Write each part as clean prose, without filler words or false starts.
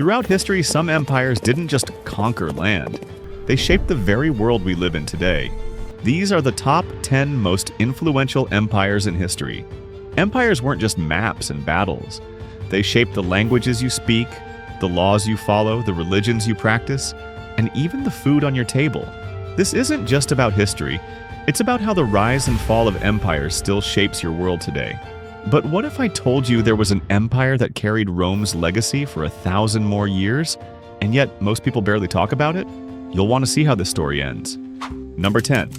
Throughout history, some empires didn't just conquer land. They shaped the very world we live in today. These are the top 10 most influential empires in history. Empires weren't just maps and battles. They shaped the languages you speak, the laws you follow, the religions you practice, and even the food on your table. This isn't just about history. It's about how the rise and fall of empires still shapes your world today. But what if I told you there was an empire that carried Rome's legacy for 1,000 more years, and yet most people barely talk about it? You'll want to see how this story ends. Number 10.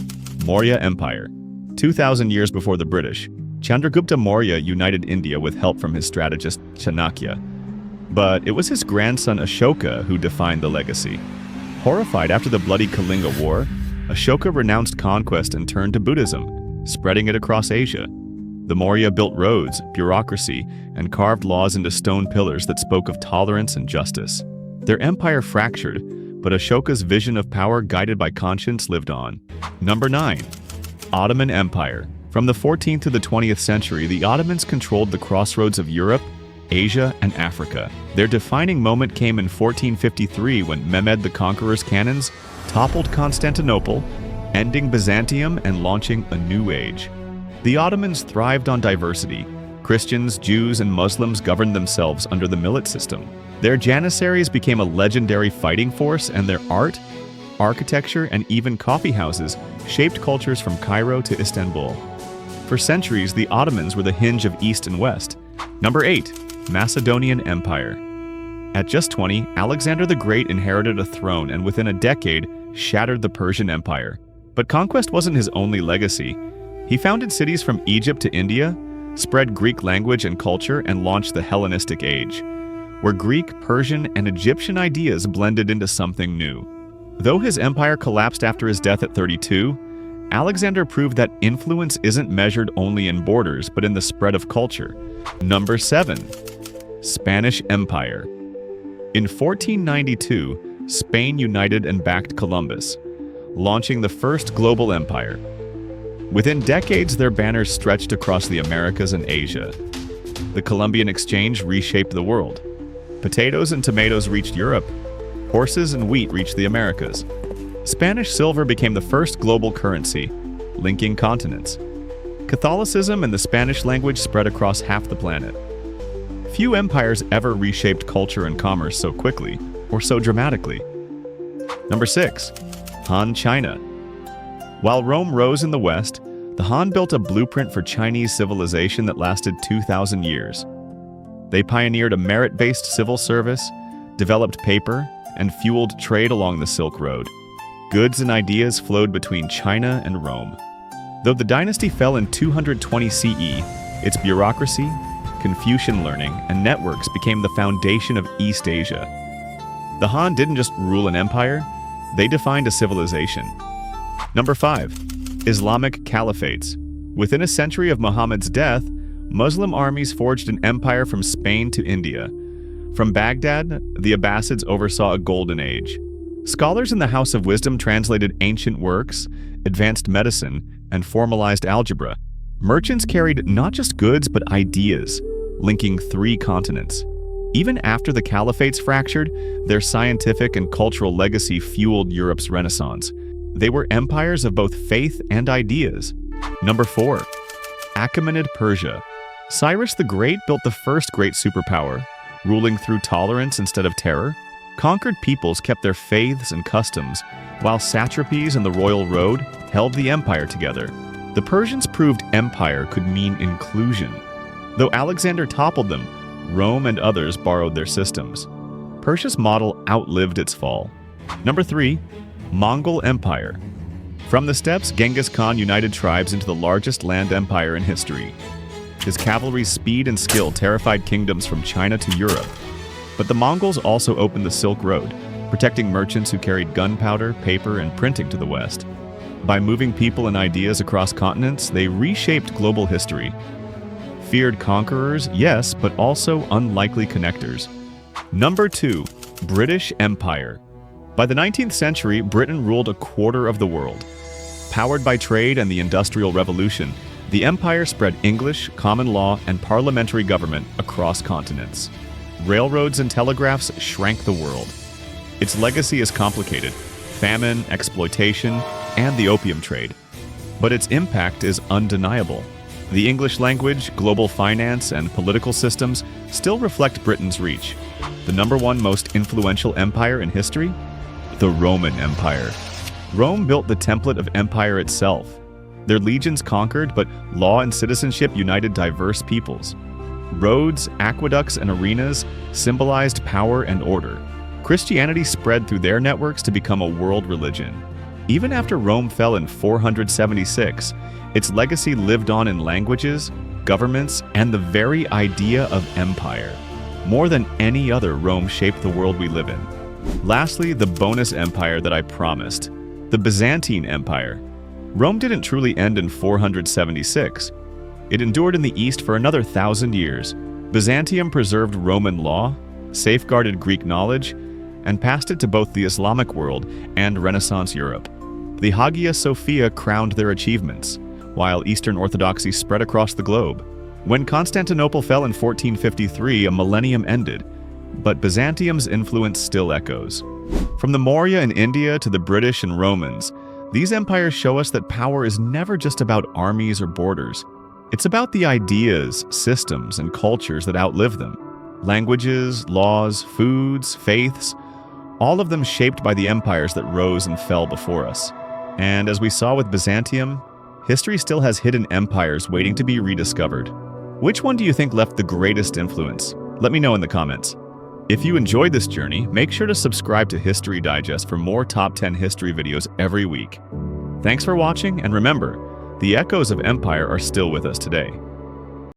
Maurya Empire. 2,000 years before the British, Chandragupta Maurya united India with help from his strategist Chanakya. But it was his grandson Ashoka who defined the legacy. Horrified after the bloody Kalinga War, Ashoka renounced conquest and turned to Buddhism, spreading it across Asia. The Maurya built roads, bureaucracy, and carved laws into stone pillars that spoke of tolerance and justice. Their empire fractured, but Ashoka's vision of power guided by conscience lived on. Number 9. Ottoman Empire. From the 14th to the 20th century, the Ottomans controlled the crossroads of Europe, Asia, and Africa. Their defining moment came in 1453 when Mehmed the Conqueror's cannons toppled Constantinople, ending Byzantium and launching a new age. The Ottomans thrived on diversity. Christians, Jews, and Muslims governed themselves under the millet system. Their janissaries became a legendary fighting force, and their art, architecture, and even coffee houses shaped cultures from Cairo to Istanbul. For centuries, the Ottomans were the hinge of East and West. Number 8. Macedonian Empire. At just 20, Alexander the Great inherited a throne and within a decade shattered the Persian Empire. But conquest wasn't his only legacy. He founded cities from Egypt to India, spread Greek language and culture, and launched the Hellenistic Age, where Greek, Persian, and Egyptian ideas blended into something new. Though his empire collapsed after his death at 32, Alexander proved that influence isn't measured only in borders, but in the spread of culture. Number 7. Spanish Empire. In 1492, Spain united and backed Columbus, launching the first global empire. Within decades, their banners stretched across the Americas and Asia. The Columbian exchange reshaped the world. Potatoes and tomatoes reached Europe. Horses and wheat reached the Americas. Spanish silver became the first global currency, linking continents. Catholicism and the Spanish language spread across half the planet. Few empires ever reshaped culture and commerce so quickly or so dramatically. Number 6. Han China. While Rome rose in the West, the Han built a blueprint for Chinese civilization that lasted 2,000 years. They pioneered a merit-based civil service, developed paper, and fueled trade along the Silk Road. Goods and ideas flowed between China and Rome. Though the dynasty fell in 220 CE, its bureaucracy, Confucian learning, and networks became the foundation of East Asia. The Han didn't just rule an empire, they defined a civilization. Number 5. Islamic Caliphates. Within a century of Muhammad's death, Muslim armies forged an empire from Spain to India. From Baghdad, the Abbasids oversaw a golden age. Scholars in the House of Wisdom translated ancient works, advanced medicine, and formalized algebra. Merchants carried not just goods but ideas, linking 3 continents. Even after the caliphates fractured, their scientific and cultural legacy fueled Europe's Renaissance. They were empires of both faith and ideas. Number 4. Achaemenid Persia. Cyrus the Great built the first great superpower, ruling through tolerance instead of terror. Conquered peoples kept their faiths and customs, while satrapies and the royal road held the empire together. The Persians proved empire could mean inclusion. Though Alexander toppled them, Rome and others borrowed their systems. Persia's model outlived its fall. Number 3. Mongol Empire. From the steppes, Genghis Khan united tribes into the largest land empire in history. His cavalry's speed and skill terrified kingdoms from China to Europe. But the Mongols also opened the Silk Road, protecting merchants who carried gunpowder, paper, and printing to the west. By moving people and ideas across continents, they reshaped global history. Feared conquerors, yes, but also unlikely connectors. Number 2. British Empire. By the 19th century, Britain ruled a quarter of the world. Powered by trade and the Industrial Revolution, the empire spread English, common law, and parliamentary government across continents. railroads and telegraphs shrank the world. Its legacy is complicated: famine, exploitation, and the opium trade. But its impact is undeniable. The English language, global finance, and political systems still reflect Britain's reach. The #1 most influential empire in history? The Roman Empire. Rome built the template of empire itself. Their legions conquered, but law and citizenship united diverse peoples. Roads, aqueducts, and arenas symbolized power and order. Christianity spread through their networks to become a world religion. Even after Rome fell in 476, its legacy lived on in languages, governments, and the very idea of empire. More than any other, Rome shaped the world we live in. Lastly, the bonus empire that I promised, the Byzantine Empire. Rome didn't truly end in 476. It endured in the East for another 1,000 years. Byzantium preserved Roman law, safeguarded Greek knowledge, and passed it to both the Islamic world and Renaissance Europe. The Hagia Sophia crowned their achievements, while Eastern Orthodoxy spread across the globe. When Constantinople fell in 1453, a millennium ended, but Byzantium's influence still echoes. From the Maurya in India to the British and Romans, these empires show us that power is never just about armies or borders. It's about the ideas, systems, and cultures that outlive them. Languages, laws, foods, faiths, all of them shaped by the empires that rose and fell before us. And as we saw with Byzantium, history still has hidden empires waiting to be rediscovered. Which one do you think left the greatest influence? Let me know in the comments. If you enjoyed this journey, make sure to subscribe to History Digest for more top 10 history videos every week. Thanks for watching, and remember, the echoes of empire are still with us today.